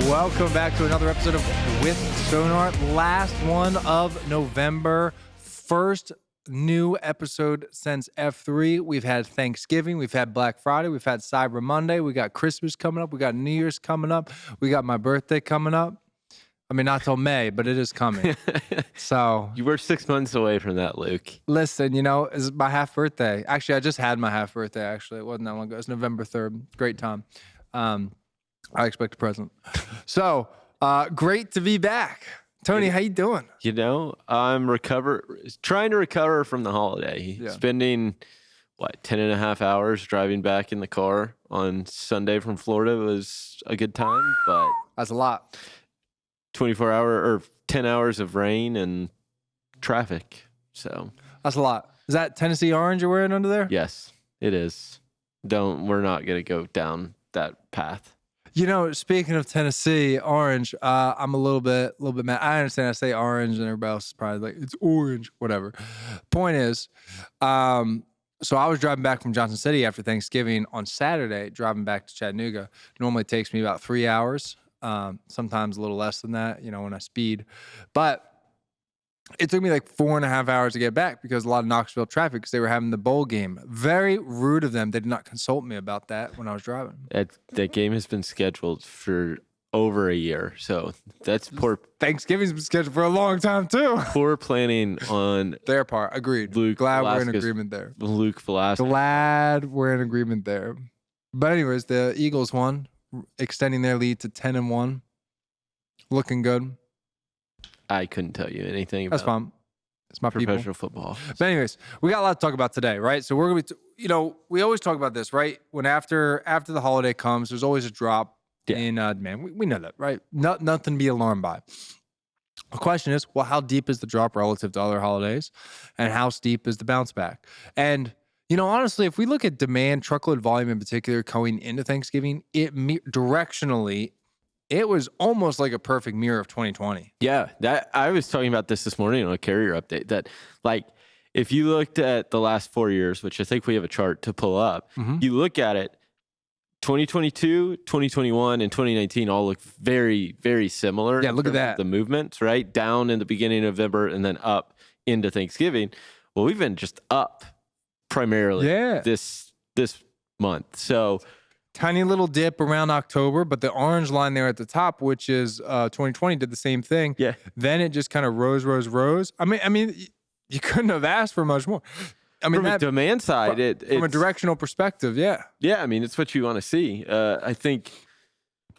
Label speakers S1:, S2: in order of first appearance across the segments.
S1: Welcome back to another episode of With Sonar. Last one of November. First new episode since F3. We've had Thanksgiving. We've had Black Friday. We've had Cyber Monday. We got Christmas coming up. We got New Year's coming up. We got my birthday coming up. I mean, not till May, but it is coming. So
S2: you were 6 months away from that, Luke.
S1: Listen, you know, it's my half birthday. Actually, I just had my half birthday, actually. It wasn't that long ago. It's November 3rd. Great time. I expect a present. So, great to be back. Tony, how you doing?
S2: You know, I'm trying to recover from the holiday. Yeah. Spending, 10 and a half hours driving back in the car on Sunday from Florida was a good time, but...
S1: That's a lot.
S2: 10 hours of rain and traffic, so...
S1: That's a lot. Is that Tennessee orange you're wearing under there?
S2: Yes, it is. We're not going to go down that path.
S1: You know, speaking of Tennessee orange, I'm a little bit mad. I understand I say orange and everybody else is probably like, it's orange, whatever. Point is, so I was driving back from Johnson City after Thanksgiving on Saturday, driving back to Chattanooga. Normally it takes me about 3 hours, sometimes a little less than that, you know, when I speed. But it took me like 4.5 hours to get back because a lot of Knoxville traffic because they were having the bowl game. Very rude of them. They did not consult me about that when I was driving.
S2: That game has been scheduled for over a year, so that's poor.
S1: Thanksgiving's been scheduled for a long time too.
S2: Poor planning on
S1: their part. Agreed. Glad we're in agreement there.
S2: Luke Falasca.
S1: Glad we're in agreement there. But anyways, the Eagles won, extending their lead to 10-1. Looking good.
S2: I couldn't tell you anything about
S1: That's fine. It's my
S2: professional football.
S1: But anyways, we got a lot to talk about today, right? So we're going to be, we always talk about this, right? When after the holiday comes, there's always a drop in demand. We know that, right? Nothing to be alarmed by. The question is, well, how deep is the drop relative to other holidays? And how steep is the bounce back? And, honestly, if we look at demand, truckload volume in particular, going into Thanksgiving, directionally, it was almost like a perfect mirror of 2020.
S2: Yeah, I was talking about this morning on a carrier update that, if you looked at the last 4 years, which I think we have a chart to pull up, you look at it, 2022, 2021, and 2019 all look very, very similar.
S1: Yeah, look at that.
S2: The movements, right? Down in the beginning of November and then up into Thanksgiving. Well, we've been just up primarily this month. So...
S1: Tiny little dip around October, but the orange line there at the top, which is 2020, did the same thing.
S2: Yeah.
S1: Then it just kind of rose. I mean, you couldn't have asked for much more. I mean,
S2: from a demand side,
S1: from a directional perspective, yeah.
S2: Yeah, I mean, it's what you want to see. I think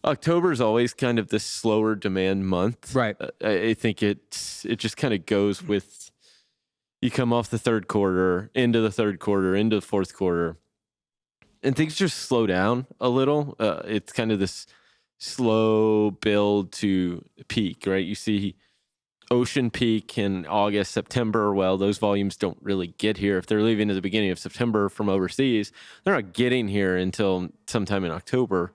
S2: October is always kind of the slower demand month.
S1: Right.
S2: I think it just kind of goes with you come off the third quarter, into the third quarter, into the fourth quarter. And things just slow down a little. It's kind of this slow build to peak, right? You see ocean peak in August, September. Well, those volumes don't really get here. If they're leaving at the beginning of September from overseas, they're not getting here until sometime in October.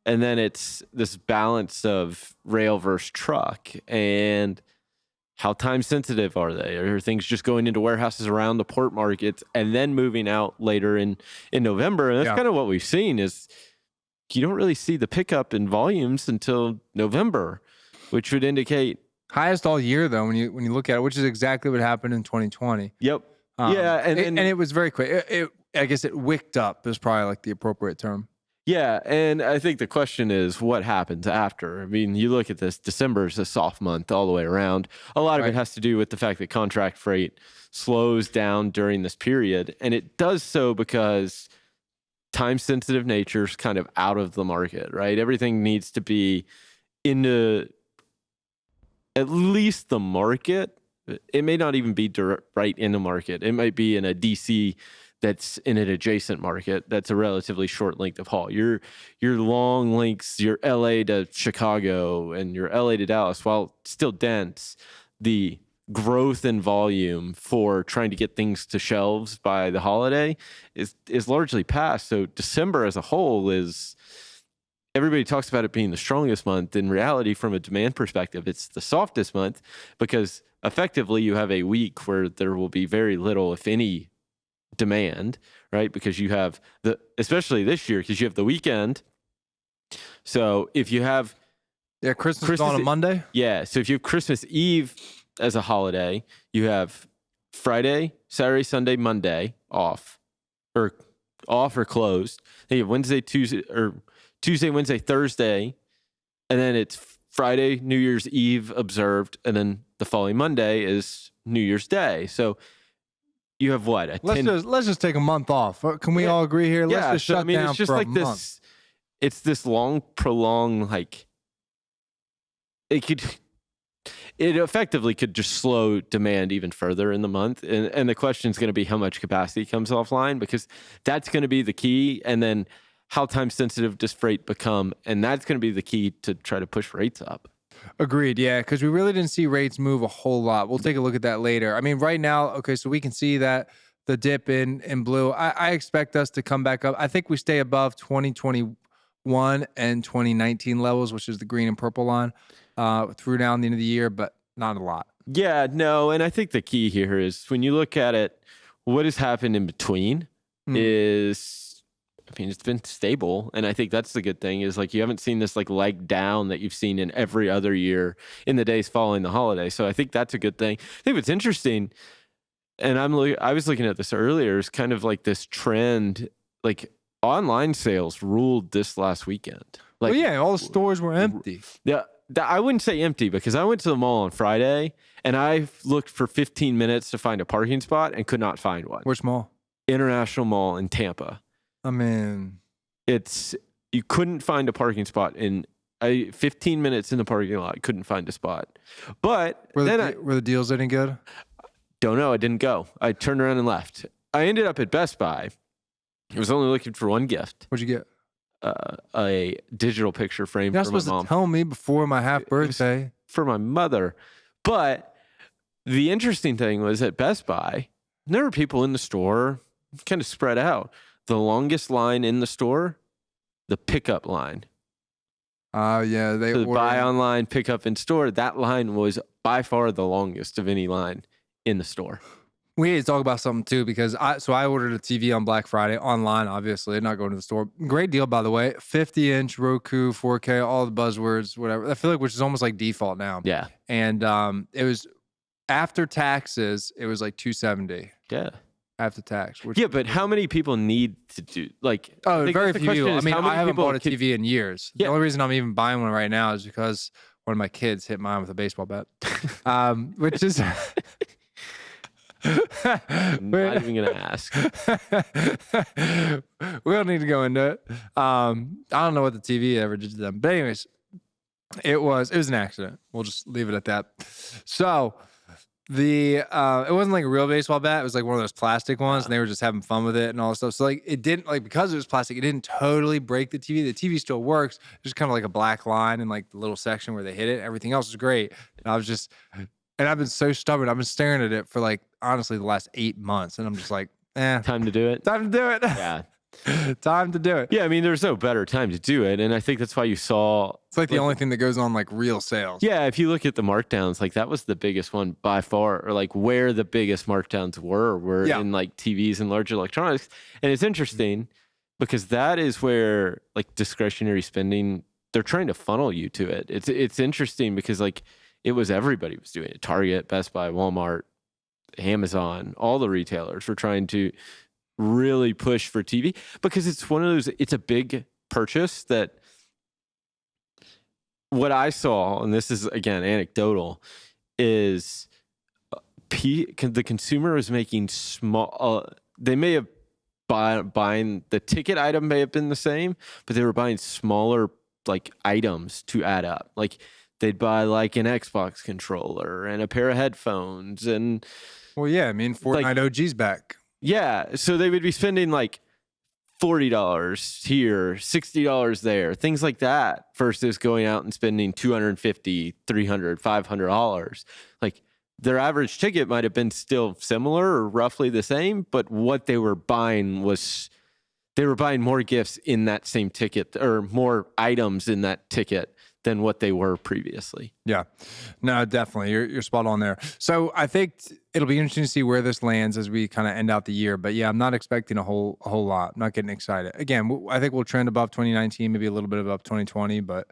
S2: And then it's this balance of rail versus truck. And how time sensitive are they? Are things just going into warehouses around the port markets and then moving out later in November? And that's kind of what we've seen is you don't really see the pickup in volumes until November, which would indicate
S1: highest all year though when you look at it, which is exactly what happened in 2020.
S2: Yep. And
S1: it was very quick. I guess it wicked up is probably like the appropriate term.
S2: Yeah, and I think the question is what happens after. I mean, you look at this, December is a soft month all the way around. A lot of it has to do with the fact that contract freight slows down during this period, and it does so because time-sensitive nature is kind of out of the market, right? Everything needs to be into at least the market. It may not even be right in the market. It might be in a DC that's in an adjacent market that's a relatively short length of haul. Your long lengths, your LA to Chicago and your LA to Dallas, while still dense, the growth in volume for trying to get things to shelves by the holiday is largely past. So December as a whole is, everybody talks about it being the strongest month. In reality, from a demand perspective, it's the softest month because effectively you have a week where there will be very little, if any, demand, right? Because you have especially this year, because you have the weekend. So if you have
S1: Yeah, Christmas is on a Monday.
S2: Yeah, so if you have Christmas Eve as a holiday, you have Friday, Saturday, Sunday, Monday off or closed. Then you have Tuesday, Wednesday, Thursday, and then it's Friday, New Year's Eve observed, and then the following Monday is New Year's Day. So you have what?
S1: Let's just take a month off. Can we all agree here? Let's just shut down
S2: it's just
S1: for
S2: like
S1: a
S2: this.
S1: month.
S2: It's this long, prolonged, like it effectively could just slow demand even further in the month. And the question is going to be how much capacity comes offline, because that's going to be the key. And then how time sensitive does freight become? And that's going to be the key to try to push rates up.
S1: Agreed. Yeah, because we really didn't see rates move a whole lot. We'll take a look at that later. I mean, right now, okay, so we can see that the dip in blue. I expect us to come back up. I think we stay above 2021 and 2019 levels, which is the green and purple line, through now and the end of the year, but not a lot.
S2: Yeah, no, and I think the key here is when you look at it, what has happened in between is, I mean, it's been stable, and I think that's the good thing is like you haven't seen this like leg down that you've seen in every other year in the days following the holiday. So I think that's a good thing. I think what's interesting, and I was looking at this earlier, is kind of like this trend, like online sales ruled this last weekend. Like,
S1: well, yeah, all the stores were empty.
S2: Yeah, I wouldn't say empty because I went to the mall on Friday and I looked for 15 minutes to find a parking spot and could not find one.
S1: Which mall?
S2: International Mall in Tampa.
S1: I mean,
S2: you couldn't find a parking spot in 15 minutes in the parking lot. Couldn't find a spot. But
S1: were the deals any good?
S2: Don't know. I didn't go. I turned around and left. I ended up at Best Buy. I was only looking for one gift.
S1: What'd you get?
S2: A digital picture frame
S1: You're not
S2: for my
S1: supposed
S2: mom.
S1: to tell me before my half birthday.
S2: For my mother. But the interesting thing was at Best Buy, there were people in the store kind of spread out. The longest line in the store, the pickup line.
S1: Yeah, they
S2: buy online, pick up in store. That line was by far the longest of any line in the store.
S1: We need to talk about something too, because I ordered a TV on Black Friday online, obviously, not going to the store. Great deal, by the way. 50-inch Roku, 4K, all the buzzwords, whatever. I feel like which is almost like default now.
S2: Yeah.
S1: And it was after taxes, it was like $270.
S2: Yeah.
S1: After tax.
S2: Yeah, but how many people need to do like?
S1: Oh, very few. I mean, I haven't bought a TV in years. Yeah. The only reason I'm even buying one right now is because one of my kids hit mine with a baseball bat, which is.
S2: Not even gonna ask.
S1: We don't need to go into it. I don't know what the TV ever did to them, but anyways, it was an accident. We'll just leave it at that. So it wasn't like a real baseball bat. It was like one of those plastic ones, and they were just having fun with it and all this stuff. So like it didn't because it was plastic, it didn't totally break the TV. The TV still works. Just kind of like a black line in like the little section where they hit it. Everything else is great. And I've been so stubborn. I've been staring at it for like, honestly, the last 8 months. And I'm just like,
S2: time to do it.
S1: Time to do it.
S2: Yeah.
S1: Time to do it.
S2: Yeah. I mean, there's no better time to do it. And I think that's why you saw.
S1: It's like the only thing that goes on like real sales.
S2: Yeah. If you look at the markdowns, like that was the biggest one by far, or like where the biggest markdowns were in like TVs and large electronics. And it's interesting because that is where like discretionary spending, they're trying to funnel you to it. It's interesting because like, everybody was doing it. Target, Best Buy, Walmart, Amazon, all the retailers were trying to really push for TV because it's a big purchase that what I saw, and this is again anecdotal, is the consumer is making small, they may have buying the ticket item may have been the same, but they were buying smaller like items to add up. Like, they'd buy like an Xbox controller and a pair of headphones and.
S1: Well, yeah, I mean, Fortnite OG's back.
S2: Yeah. So they would be spending like $40 here, $60 there, things like that versus going out and spending $250, $300, $500. Like their average ticket might have been still similar or roughly the same, but what they were buying was they were buying more gifts in that same ticket or more items in that ticket than what they were previously.
S1: Yeah, no, definitely. You're spot on there. So I think it'll be interesting to see where this lands as we kind of end out the year. But yeah, I'm not expecting a whole lot. I'm not getting excited. Again, I think we'll trend above 2019, maybe a little bit above 2020, but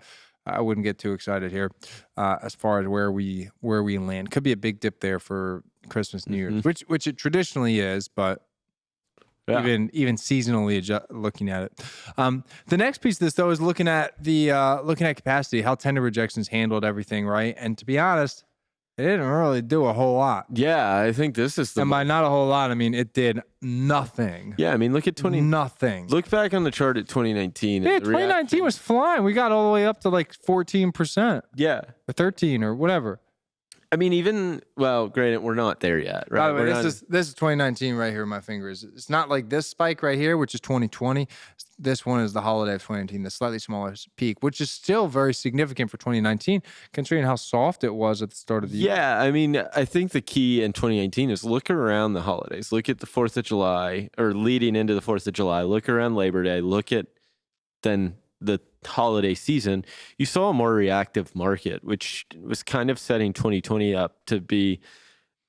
S1: I wouldn't get too excited here as far as where we land. Could be a big dip there for Christmas, New Year's, which it traditionally is, but even seasonally looking at it. The next piece of this though is looking at capacity, how tender rejections handled everything, right? And to be honest, it didn't really do a whole lot.
S2: Yeah, I think this is
S1: and by not a whole lot, I mean it did nothing.
S2: Yeah, I mean look at
S1: nothing.
S2: Look back on the chart at 2019.
S1: Yeah, 2019 was flying. We got all the way up to like 14%.
S2: Yeah,
S1: or 13 or whatever.
S2: I mean, granted, we're not there yet, right?
S1: By the way, this is 2019 right here in my fingers. It's not like this spike right here, which is 2020. This one is the holiday of 2019, the slightly smaller peak, which is still very significant for 2019, considering how soft it was at the start of the year.
S2: Yeah, I mean, I think the key in 2019 is look around the holidays. Look at the 4th of July, or leading into the 4th of July. Look around Labor Day. Look at then the holiday season. You saw a more reactive market, which was kind of setting 2020 up to be,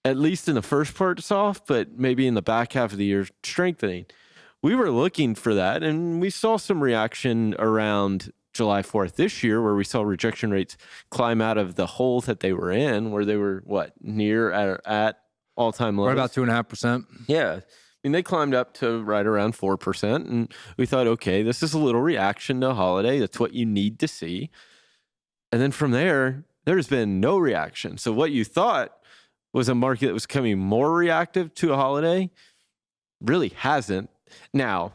S2: at least in the first part, soft, but maybe in the back half of the year, strengthening. We were looking for that, and we saw some reaction around July 4th this year, where we saw rejection rates climb out of the hole that they were in, where they were, near at all-time lows.
S1: What about 2.5%?
S2: Yeah. I mean, they climbed up to right around 4%, and we thought, okay, this is a little reaction to a holiday. That's what you need to see. And then from there, there's been no reaction. So what you thought was a market that was becoming more reactive to a holiday really hasn't. Now,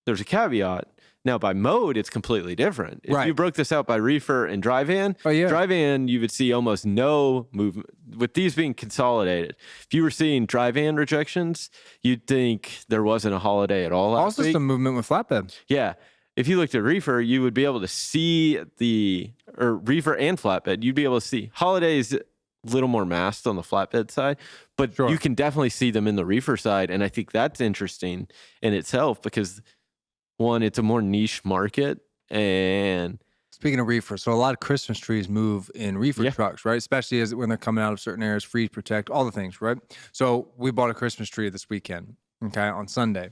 S2: there's a caveat. Now, by mode, it's completely different. If you broke this out by reefer and dry van, dry van, you would see almost no movement. With these being consolidated, if you were seeing dry van rejections, you'd think there wasn't a holiday at all.
S1: Also, some movement with flatbed.
S2: Yeah. If you looked at reefer, you would be able to see reefer and flatbed, you'd be able to see holidays a little more masked on the flatbed side, but you can definitely see them in the reefer side. And I think that's interesting in itself because one, it's a more niche market. And
S1: speaking of reefer, so a lot of Christmas trees move in reefer trucks, right? Especially when they're coming out of certain areas, freeze protect, all the things, right? So we bought a Christmas tree this weekend, okay, on Sunday.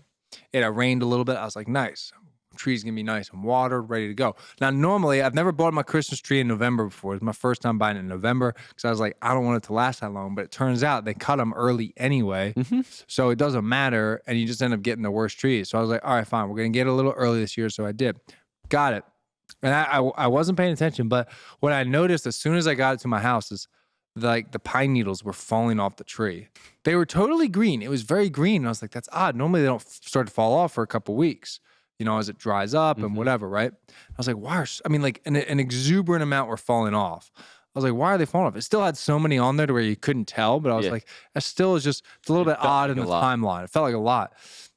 S1: It rained a little bit. I was like, nice. Tree's gonna be nice and watered, ready to go. Now, normally, I've never bought my Christmas tree in November before. It's my first time buying it in November because I was like, I don't want it to last that long. But it turns out they cut them early anyway, so it doesn't matter, and you just end up getting the worst trees. So I was like, all right, fine, we're gonna get it a little early this year. So I did, got it, and I wasn't paying attention. But what I noticed as soon as I got it to my house is like the pine needles were falling off the tree. They were totally green. It was very green. And I was like, that's odd. Normally they don't start to fall off for a couple weeks, as it dries up and whatever, right? I was like, why an exuberant amount were falling off. I was like, why are they falling off? It still had so many on there to where you couldn't tell, but I was like, that still is it's a little bit odd in the timeline. It felt like a lot.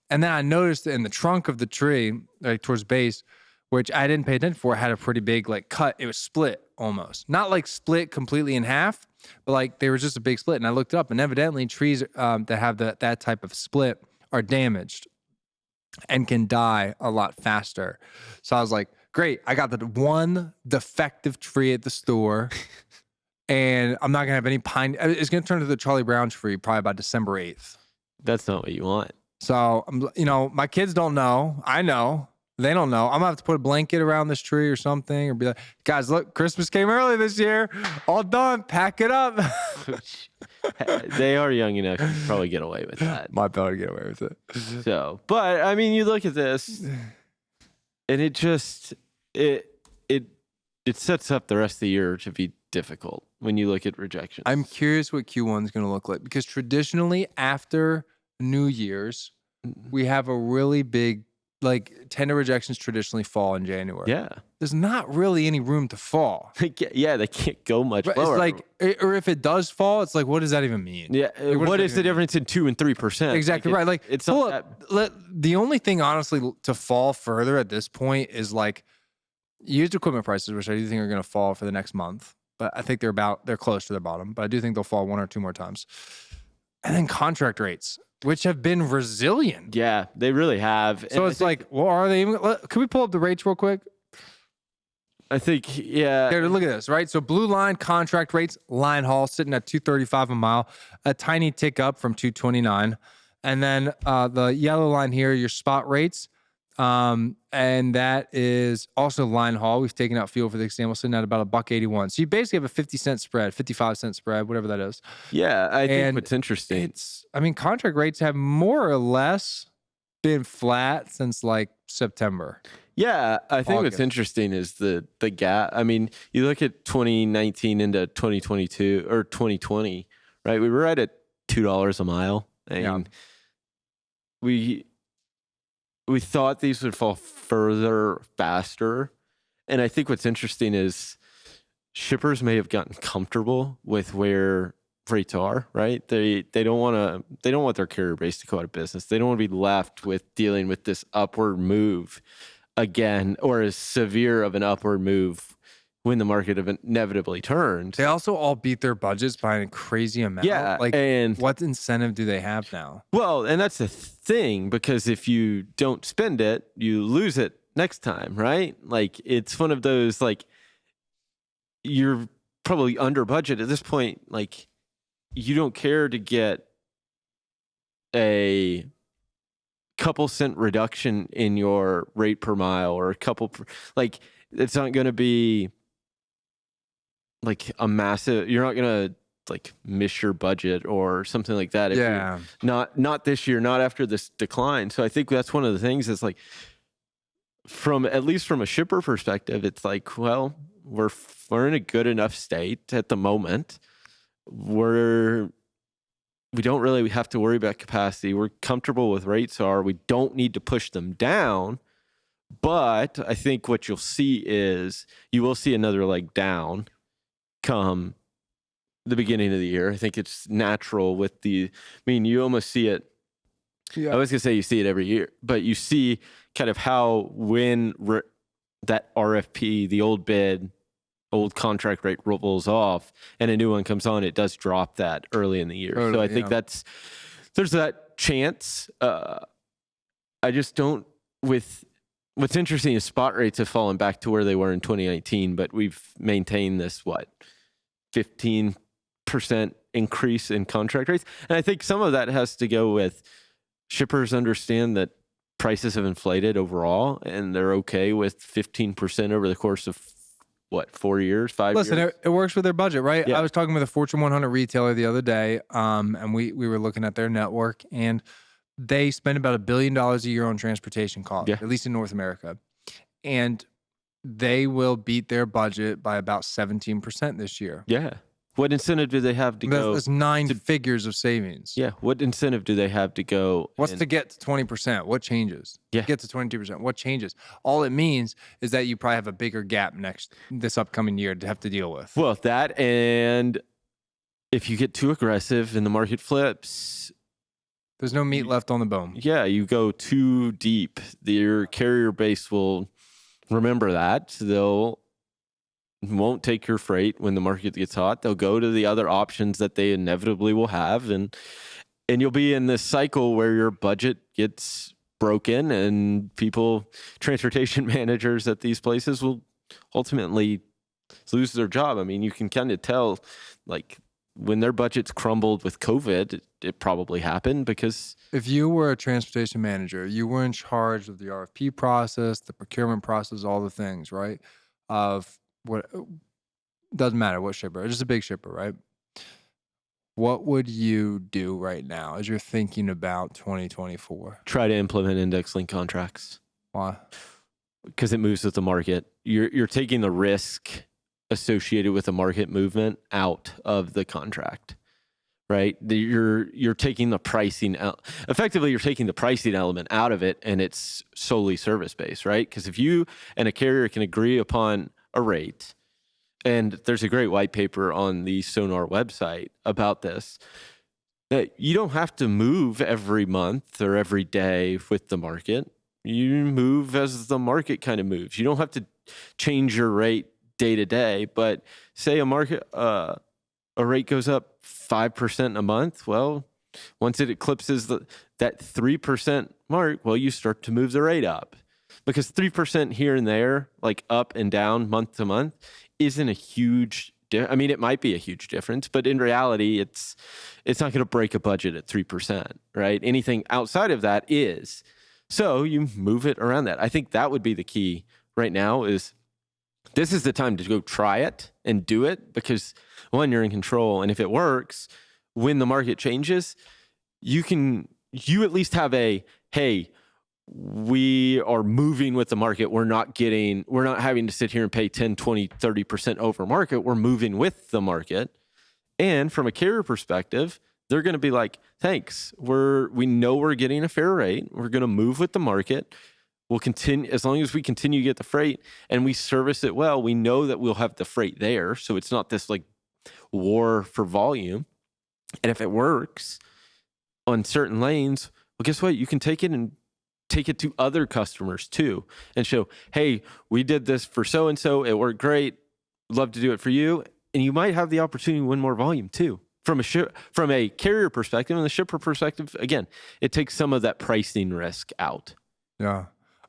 S1: And then I noticed in the trunk of the tree, like towards base, which I didn't pay attention for, it had a pretty big cut. It was split almost. Not split completely in half, but there was just a big split. And I looked up, and evidently trees that have that type of split are damaged and can die a lot faster. So I was like, great, I got the one defective tree at the store, and I'm not gonna have any pine. It's gonna turn to the Charlie Brown tree probably by December 8th.
S2: That's not what you want.
S1: So my kids don't know. I know. They don't know. I'm gonna have to put a blanket around this tree or something, or be like, guys, look, Christmas came early this year. All done. Pack it up.
S2: They are young enough to probably get away with that.
S1: Might be able to get away with it.
S2: So, but I mean, you look at this, and it just it sets up the rest of the year to be difficult when you look at rejections.
S1: I'm curious what Q1 is going to look like, because traditionally after New Year's, we have a really big, tender rejections traditionally fall in January.
S2: Yeah.
S1: There's not really any room to fall.
S2: Yeah, they can't go much lower.
S1: It's or if it does fall, it's what does that even mean?
S2: Yeah. What is the difference in 2% and 3%?
S1: Exactly right. It's the only thing, honestly, to fall further at this point is used equipment prices, which I do think are going to fall for the next month. But I think they're close to their bottom. But I do think they'll fall one or two more times. And then contract rates, which have been resilient.
S2: Yeah, they really have.
S1: So it's are they even? Can we pull up the rates real quick?
S2: I think, yeah.
S1: Here, look at this, right? So blue line contract rates, line haul sitting at $235 a mile, a tiny tick up from $229. And then the yellow line here, your spot rates, And that is also line haul. We've taken out fuel for the example, sitting at about $1.81. So you basically have a 50-cent spread, 55-cent spread, whatever that is.
S2: Yeah, I think
S1: And
S2: what's interesting.
S1: Contract rates have more or less been flat since like September.
S2: Yeah, I think
S1: August.
S2: what's interesting is the gap. I mean, you look at 2019 into 2022 or 2020, right? We were right at $2 a mile, and we thought these would fall further faster. And I think what's interesting is shippers may have gotten comfortable with where rates are, right? They don't want their carrier base to go out of business. They don't want to be left with dealing with this upward move again, or as severe of an upward move when the market inevitably turns.
S1: They also all beat their budgets by a crazy amount.
S2: Yeah,
S1: like,
S2: and
S1: what incentive do they have now?
S2: Well, and that's the thing, because if you don't spend it, you lose it next time, right? Like, it's one of those, like, you're probably under budget at this point. Like, you don't care to get a couple cent reduction in your rate per mile, or a couple, like, it's not going to be like a massive, you're not going to like miss your budget or something like that. If not this year, not after this decline. So I think that's one of the things is like, at least from a shipper perspective, it's like, well, we're in a good enough state at the moment. We don't really have to worry about capacity. We're comfortable with rates we don't need to push them down. But I think what you'll see is you will see another leg down come the beginning of the year. I think it's natural with you almost see it. Yeah. I was going to say you see it every year, but you see kind of how when that RFP, the old bid, old contract rate rolls off and a new one comes on, it does drop that early in the year. Totally, so I think there's that chance. I just don't what's interesting is spot rates have fallen back to where they were in 2019, but we've maintained this, 15% increase in contract rates. And I think some of that has to go with shippers understand that prices have inflated overall, and they're okay with 15% over the course of 4 years, 5 years?
S1: Listen, it works with their budget, right? Yeah. I was talking with a Fortune 100 retailer the other day, and we were looking at their network, and they spend about $1 billion a year on transportation costs, at least in North America. And they will beat their budget by about 17% this year.
S2: Yeah. What incentive do they have to go?
S1: That's 9 figures of savings.
S2: Yeah. What incentive do they have to go?
S1: What's to get to 20%? What changes?
S2: Yeah.
S1: Get to 22%. What changes? All it means is that you probably have a bigger gap this upcoming year to have to deal with.
S2: Well, that, and if you get too aggressive and the market flips,
S1: there's no meat left on the bone.
S2: Yeah. You go too deep. Your carrier base will remember that. They'll won't take your freight when the market gets hot. They'll go to the other options that they inevitably will have, and you'll be in this cycle where your budget gets broken, and transportation managers at these places will ultimately lose their job. I mean, you can kind of tell, like, when their budgets crumbled with COVID, it probably happened because
S1: if you were a transportation manager, you were in charge of the RFP process, the procurement process, all the things, right? What doesn't matter what shipper, it's just a big shipper, right? What would you do right now as you're thinking about 2024?
S2: Try to implement index-linked contracts.
S1: Why?
S2: Because it moves with the market. You're taking the risk associated with the market movement out of the contract, right? You're taking the pricing out. Effectively, you're taking the pricing element out of it, and it's solely service-based, right? Because if you and a carrier can agree upon a rate, and there's a great white paper on the Sonar website about this, that you don't have to move every month or every day with the market. You move as the market kind of moves. You don't have to change your rate day to day, but say a rate goes up 5% a month. Well, once it eclipses that 3% mark, well, you start to move the rate up. Because 3% here and there, like up and down month to month, isn't a huge I mean, it might be a huge difference, but in reality, it's not going to break a budget at 3%, right? Anything outside of that is. So you move it around that. I think that would be the key right now is this is the time to go try it and do it because one, you're in control. And if it works, when the market changes, you at least have hey, we are moving with the market. We're not having to sit here and pay 10, 20, 30% over market. We're moving with the market. And from a carrier perspective, they're going to be like, thanks. We know we're getting a fair rate. We're going to move with the market. We'll continue as long as we continue to get the freight and we service it well. We know that we'll have the freight there. So it's not this like war for volume. And if it works on certain lanes, well, guess what? You can take it and take it to other customers too and show, hey, we did this for so-and-so. It worked great. Love to do it for you. And you might have the opportunity to win more volume too. From a carrier perspective and the shipper perspective, again, it takes some of that pricing risk out.
S1: Yeah,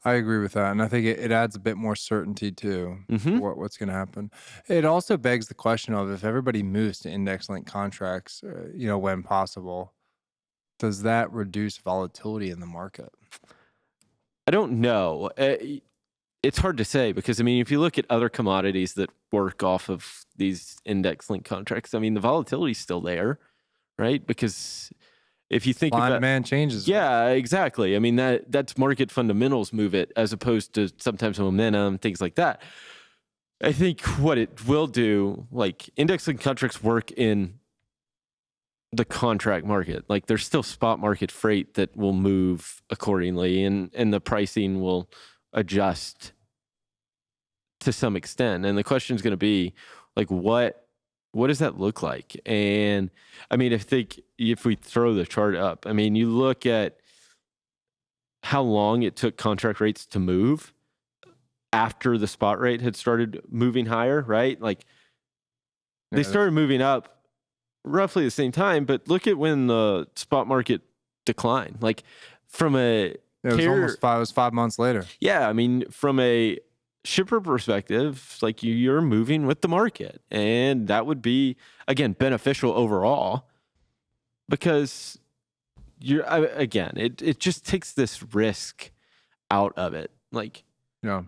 S1: I agree with that. And I think it adds a bit more certainty too, what's going to happen. It also begs the question of if everybody moves to index-linked contracts, when possible, does that reduce volatility in the market?
S2: I don't know. It's hard to say because, if you look at other commodities that work off of these index-linked contracts, the volatility is still there, right? Because if you think about
S1: demand changes.
S2: Yeah, exactly. That's market fundamentals move it as opposed to sometimes momentum, things like that. I think what it will do, like index-linked contracts work in the contract market. Like there's still spot market freight that will move accordingly and the pricing will adjust to some extent. And the question is going to be like, what does that look like? And if we throw the chart up, you look at how long it took contract rates to move after the spot rate had started moving higher, right? Like they started moving up roughly the same time, but look at when the spot market declined. Like from it
S1: was 5 months later.
S2: Yeah, from a shipper perspective, like you're moving with the market, and that would be again beneficial overall because it just takes this risk out of it. Like
S1: yeah,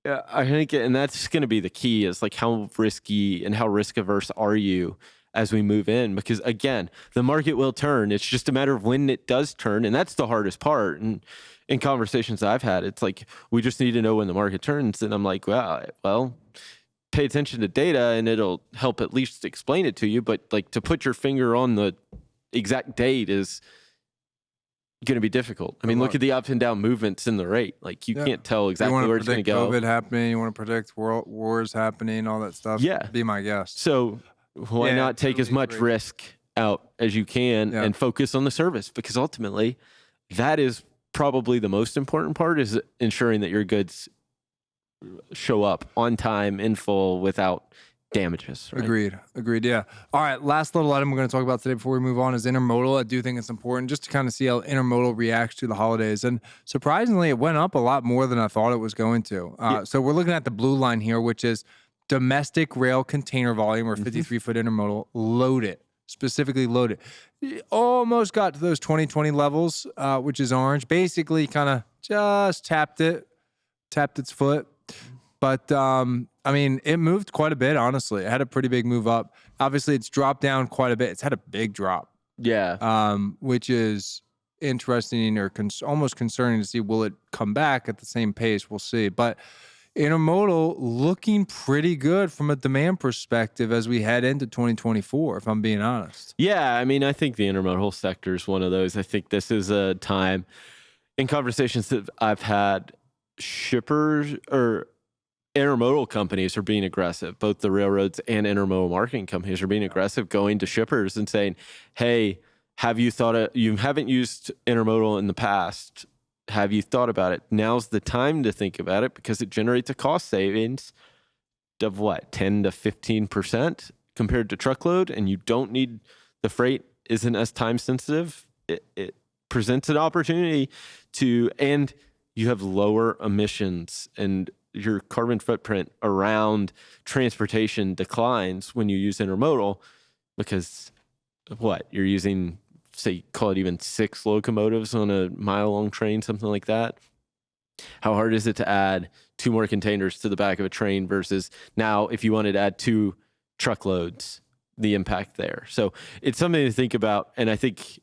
S2: I think, and that's going to be the key is like how risky and how risk averse are you as we move in? Because again, the market will turn. It's just a matter of when it does turn. And that's the hardest part. And in conversations I've had, it's like, we just need to know when the market turns. And I'm like, well, pay attention to data and it'll help at least explain it to you. But like to put your finger on the exact date is going to be difficult. Look at the up and down movements in the rate. Like you can't tell exactly where it's going to go.
S1: COVID happening, you want to predict world wars happening, all that stuff.
S2: Yeah.
S1: Be my guest.
S2: So why not take as much risk out as you can and focus on the service? Because ultimately that is probably the most important part, is ensuring that your goods show up on time, in full, without damages. Right?
S1: Agreed. Yeah. All right. Last little item we're going to talk about today before we move on is intermodal. I do think it's important just to kind of see how intermodal reacts to the holidays. And surprisingly, it went up a lot more than I thought it was going to. So we're looking at the blue line here, which is domestic rail container volume, or 53-foot intermodal, loaded, specifically loaded. It almost got to those 2020 levels, which is orange. Basically kind of just tapped its foot. But, it moved quite a bit, honestly. It had a pretty big move up. Obviously, it's dropped down quite a bit. It's had a big drop.
S2: Yeah.
S1: Which is interesting or almost concerning to see. Will it come back at the same pace? We'll see. But intermodal looking pretty good from a demand perspective as we head into 2024, if I'm being honest.
S2: Yeah, I think the intermodal sector is one of those. I think this is a time in conversations that I've had, shippers or intermodal companies are being aggressive. Both the railroads and intermodal marketing companies are being aggressive, going to shippers and saying, hey, you haven't used intermodal in the past. Have you thought about it? Now's the time to think about it because it generates a cost savings of 10 to 15% compared to truckload, and you don't need the freight isn't as time sensitive. It presents an opportunity and you have lower emissions and your carbon footprint around transportation declines when you use intermodal because you're using say, call it even 6 locomotives on a mile-long train, something like that. How hard is it to add 2 more containers to the back of a train versus now if you wanted to add 2 truckloads, the impact there. So it's something to think about. And I think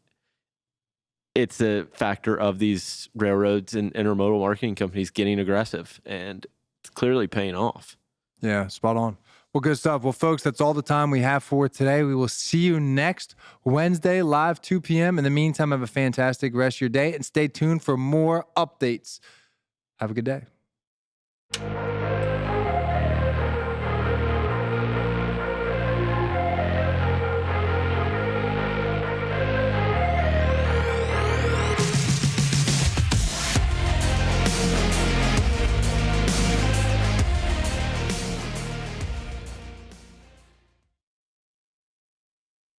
S2: it's a factor of these railroads and intermodal marketing companies getting aggressive, and it's clearly paying off.
S1: Yeah, spot on. Well, good stuff. Well, folks, that's all the time we have for today. We will see you next Wednesday, live 2 p.m. In the meantime, have a fantastic rest of your day and stay tuned for more updates. Have a good day.